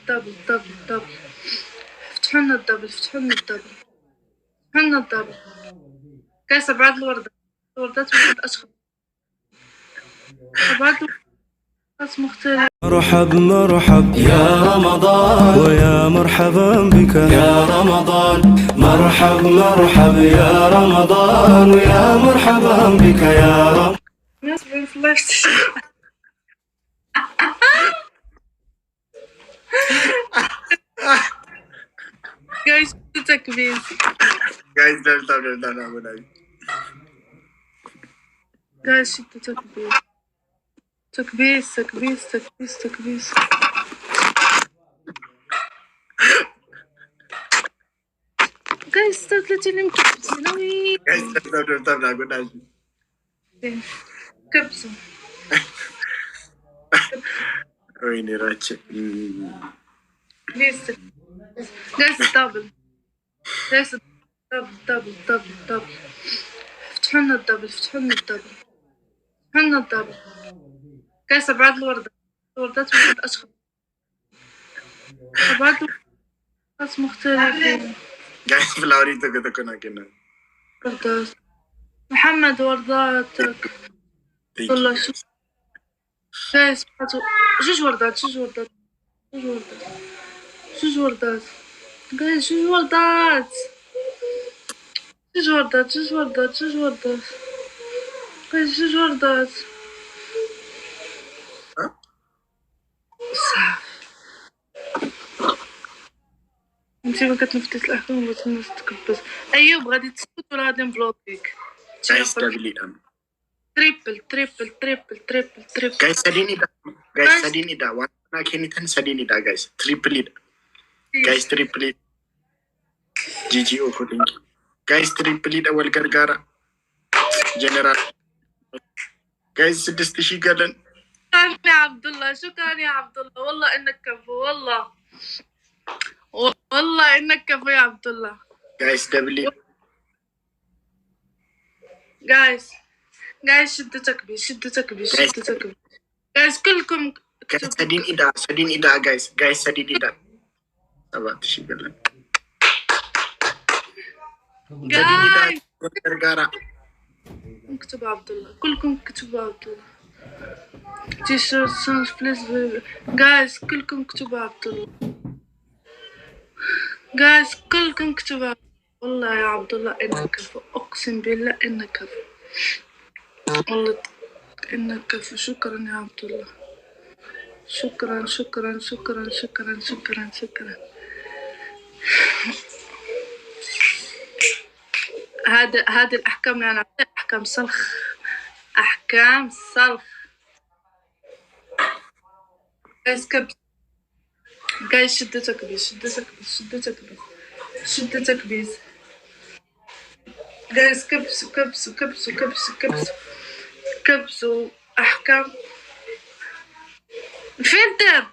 دبل دبل دبل. فتحوا لنا الدبل، فتحوا لنا الدبل، فتحوا لنا الدبل. كاس بعد الوردات، الوردات واحد أشخاص، بعد أشخاص مختلف. مرحب مرحب يا رمضان، ويا مرحبا بك يا رمضان. مرحب مرحب يا رمضان، ويا مرحبا بك يا رمضان. الناس في اللايف جايز تكبير. Guys, don't. جايز شدوا تكبير، تكبيس تكبيس تكبيس تكبيس. جايز 36 مكبسين وي Guys, don't. كبسوا. ويني راتشي. ليس جايز دبل، جايز دبل دبل دبل دبل. فتحوا لنا الدبل، فتحوا لنا الدبل، فتحوا لنا الدبل. جايز بعد الوردات، الوردات واحد أشخاص، بعد أشخاص مختلفين. Guys, فلاوريتو كده كنا. وردات محمد ورداتك والله. شو جايز جوج وردات، جوج وردات، جوج وردات، جوج وردات. جايز جوج وردات، جوج وردات، جوج وردات، جوج وردات. جايز جوج وردات. انتي ما كتنفتيش الأحكام وبغيتي الناس تكبس. أيوب غادي تسكت ولا غادي نبلوكيك؟ Guys, stability. تريبل تريبل تريبل تريبل تريبل. Guys, sadini da. Wana kinitan sadini da, guys. Triple it. Guys, triple it. GGO ko thank you. Guys, triple it awal gargara. General. Guys, 6000 galan. شكرا يا عبد الله، شكرا يا عبد الله، والله إنك كفو، والله والله إنك كفو يا عبد الله. Guys, double it. جايز شدوا تكبير، شدوا تكبير، شدوا تكبير. جايز كلكم Guys, sadini da, guys. Guys, sadini da. Sabat shi galan. Sadini da جايز gargara. اكتبوا عبد الله، كلكم اكتبوا عبد الله. تي شيرت سونج بليز. جايز كلكم اكتبوا عبد الله، جايز كلكم اكتبوا. والله يا عبد الله إنك كفو، أقسم بالله إنك كفو، والله إنك كفو. شكرا يا عبد الله، شكرا شكرا شكرا شكرا شكرا شكرا. هذه الأحكام اللي أنا أعطيها أحكام سلخ، أحكام سلخ. جايز كبس، جايز شدوا تكبيس، شدوا تكبيس، شدوا تكبيس، شدوا تكبيس. جايز كبسوا كبسوا كبسوا كبسوا كبسوا كبسوا. أحكام فلتر.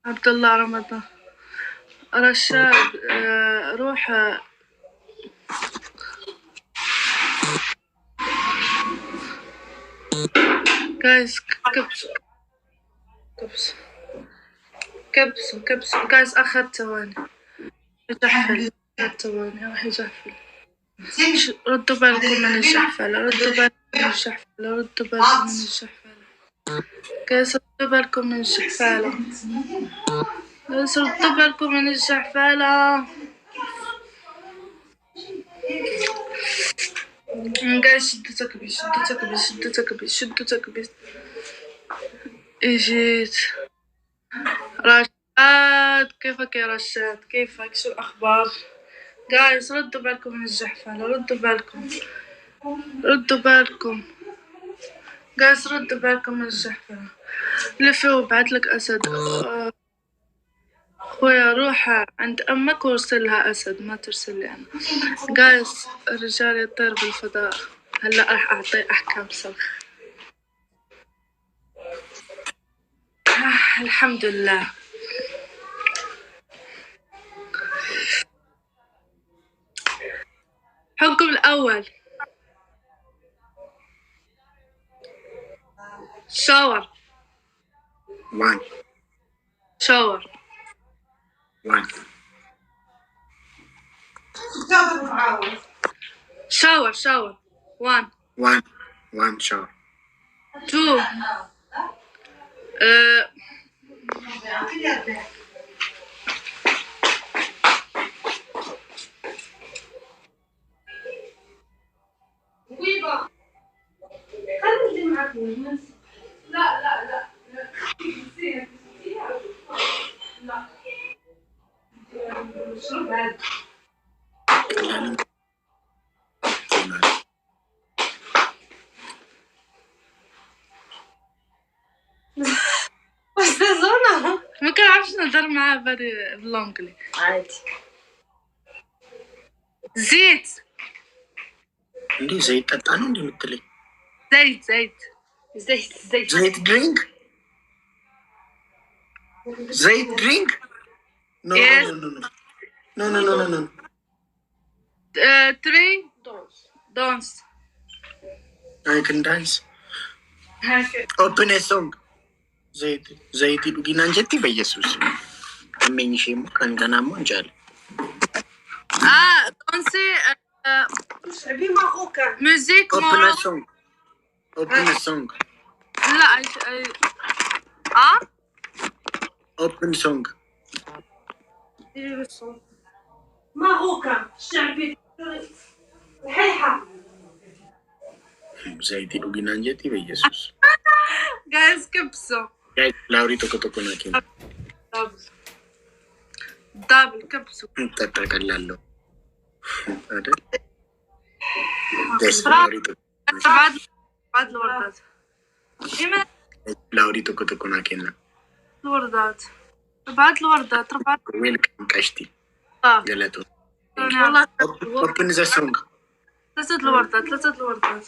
عبد الله رمضان رشاد روح. جايز كبسوا كبسوا كبسوا كبسوا. جايز أخذ ثواني يجحفل، أخذ ثواني راح يجحفل. ردوا بالكم من الجحفلة، ردوا بالكم من الجحفلة، ردوا بالكم من الجحفلة. جايز ردوا بالكم من الجحفلة، جايز ردوا بالكم من الجحفلة. جايز شدوا تكبيس، شدوا تكبيس، شدوا تكبيس، شدوا تكبيس. اجيت رشاد، كيفك يا رشاد؟ كيفك؟ شو الأخبار؟ جايز ردوا بالكم من الجحفلة، ردوا بالكم، ردوا بالكم. جايز ردوا بالكم من الجحفلة. لفي وبعتلك أسد. خويا روح عند أمك وارسلها أسد، ما ترسلي أنا. جايز الرجال يطير بالفضاء. هلا راح أعطي أحكام سلخ. الحمد لله. حكم الأول shower. 1. Shower. 1. Shower. Shower. 1. 1. 1 shower. 2. ما كنعرفش نهضر معاه باللونجلي. عادي. زيت. عندي زيت تطعنو عندي مثلي. زيت. زيت درينك. زيت درينك. No, Yes. No. 3. Dance. I can dance. Open a song. زيت يدوغينا انجتي بيسوس. أمين شيء كان جنامو انجال. دانسي. شعبي ماروكان. موزيك. Open a song. لا Open song. ماروكان شعبي الحيحة. زيت يدوغينا انجتي بيسوس. guys كبسوا. Guys, Lauri toko nakin. دبل كبسوا. Tatakallalo. Ada. Guys, Lauri toko. بعد الوردات. إيمان Lauri toko nakin. الوردات. بعد الوردات ربعت. Welcome كاشتي. جلاتو. والله. Open the song. ثلاثة الوردات.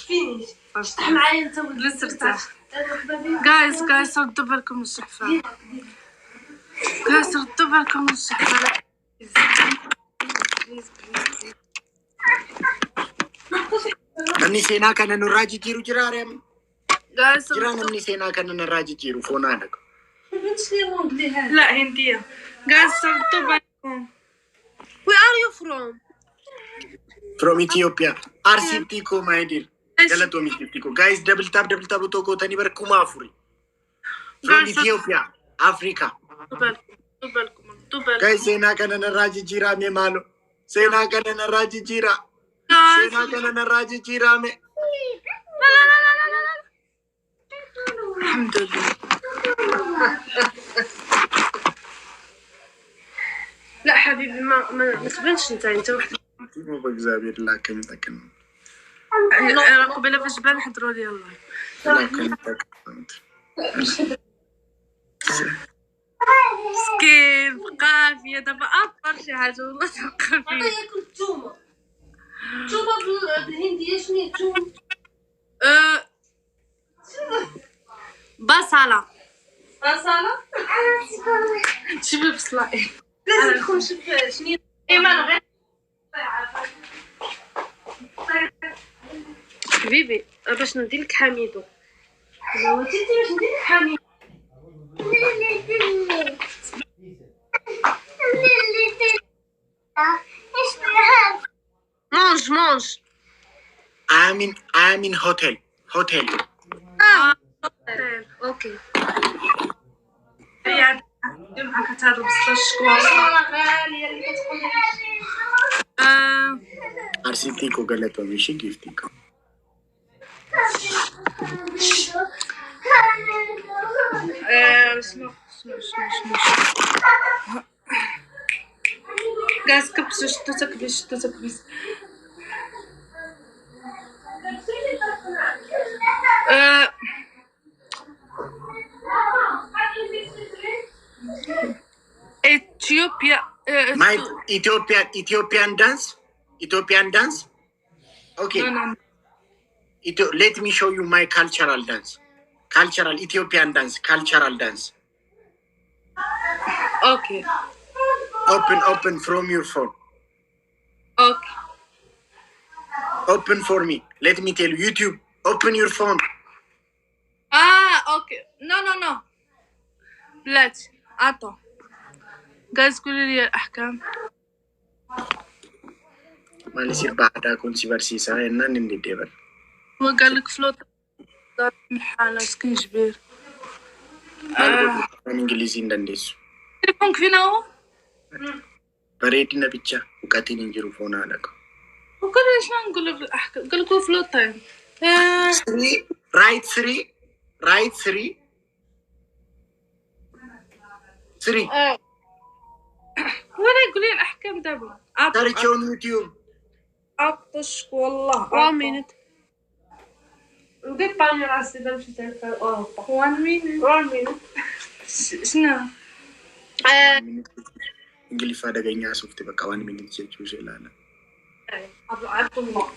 فينيش. افتح معايا انت لسه ارتاح. جايز ردوا بالكم الشحفة. Namni seenaa kana nurraa jijjiiru jira reem. جايز Jira namni seenaa kana nurraa jijjiiru foonaa dhaqa. لا هندية. جايز ردوا بالكم. Where are you from? From Ethiopia. RCTiko my dear. Galato Ethiopia. Guys, double tap to go tani bar kuma afuri. From Ethiopia, Africa. ردوا بالكم. Guys, seenaa kana nurraa jijjiiraa me maalo. Seenaa kana nurraa jijjiiraa. جايز. Seenaa kana nurraa jijjiiraa me. لا. الحمد لله. لا حبيبي ما تبانش انت واحد. مو بإجزابير لكن تكن. قبل في جبال حضروا لي الله. لكن تكن. مسكين قافية دابا أكبر شي حاجة والله قافية. ياكل التومة بالهندية شنو هي التومة؟ بصلة. شبه بصلاء. لازم تكون شبه شنو ايمان غير حبيبي باش ندير لك حميدو. هو انت باش ندير لك حميدو. مونج. I'm in hotel. اوكي. هي معك هذا بصلاش كواصلة. غالية اللي كتقول RCTiko galato mishi giftiko. اسمه جاز كبسوا شتو تكبس. Ethiopia. My Ethiopian dance. Okay. No. Let me show you my cultural dance. Ethiopian dance. Cultural dance. Okay. Open from your phone. Okay. Open for me. Let me tell you. YouTube. Open your phone. اوكي. نو بلاتي عطوا جايز قولوا لي الأحكام. ما يصير بعدها كون سيبرسيسا إننا ندبر. هو قال لك فلوت دار من حالة سكين جبير. إنجليزي ندندس. تليفونك فينا هو؟ بريدنا بيتشا وكاتين ينجرو فونا لك. وقال لي شنو نقول بالأحكام؟ قال لك هو فلوت تايم. 3 right 3 right 3 ولا يقول لي الأحكام دابا. Search on YouTube. عطش والله. 1 minute. وقيت باني راسي بمشي في أوروبا. 1 minute. 1 minute. شنو؟ إنجليزي فادا غنيا سوفتي بقى 1 minute تشوف شو لا. عبد الله.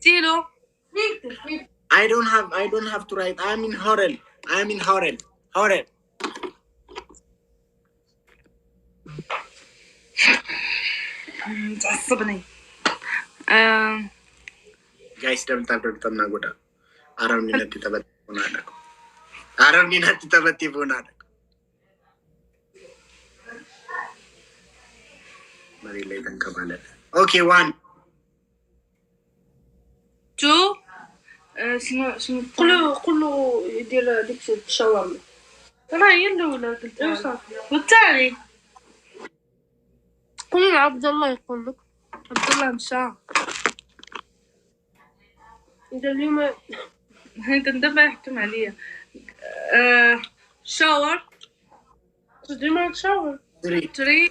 تيلو. I don't have to write. I'm in Horel. تعصبني. Guys, don't nagoda. Aram ni nati tabati punada. Mari letan kabala. Okay, 1. 2. شنو قولوا يدير ديك الشاورما. راه هي الأولى قلتها. صافي. والثاني قولوا عبد الله يقول لك. عبد الله مشى. إذا اليوم انت دابا يحكم عليا. شاور. ديما تشاور. 3.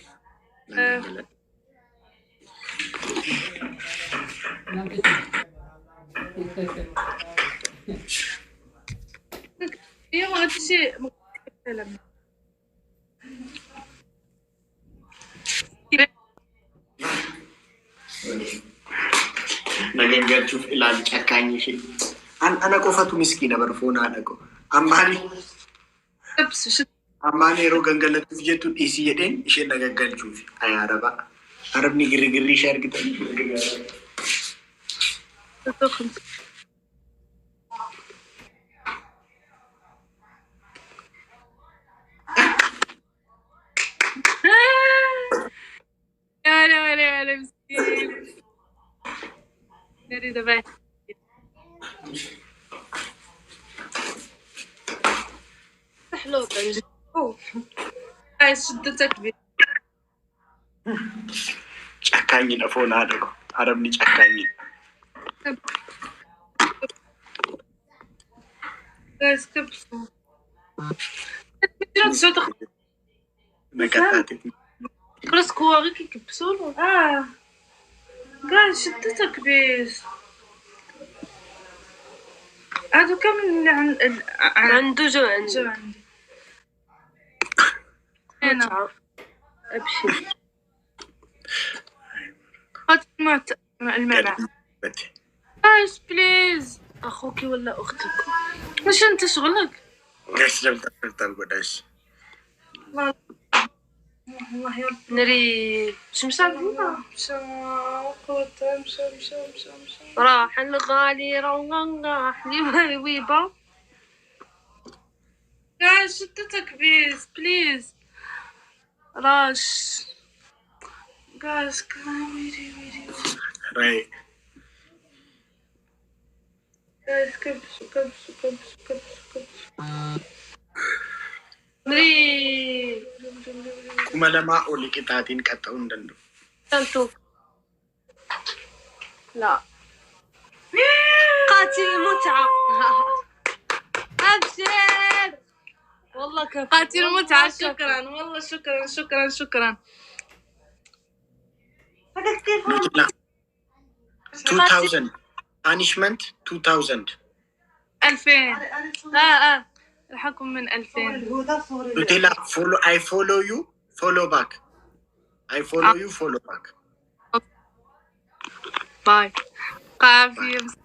هي ما هادشي كلام. نجنجر شوف إلى أكاني شيء. أنا كوفاتو مسكينة برفونا أناكو. أماني رو جنجل تفجتو إيسي يدين إيش نجنجل شوف. أي عربا. عرب نيجري شهر كده. ولا مسكين. نريد بيت. حلو طنجة. هاي شدتك بي. أكاني نفونا أناكو. عرب نيج أكاني. جايز كبسوا. نكاتاتي. خلاص كواغيك يكبسوا. جايز شدتك بيس. هادو كم عنده جو عندي. أنا أبشر. هات الملعب. جايز بليز. أخوك ولا أختك؟ مش أنت شغلك؟ جايز لم تقدرش. والله يا رب. نري شمسة مشى قوتها مشى. راح الغالي راح لي ويبا. جايز شدتك بيس بليز. راش. جايز ويري. راي. جايز كبسوا. نري كما لما أقول لك تاتين كتاون دندو. تنتو. لا. قاتل المتعة. أبشر. والله كفو. قاتل المتعة. شكرا والله شكرا. هذا كيف؟ لا. 2000 punishment 2000. 2000. الحكم من 2000. قلت لا I follow you follow back. I follow you follow back. باي. قافية.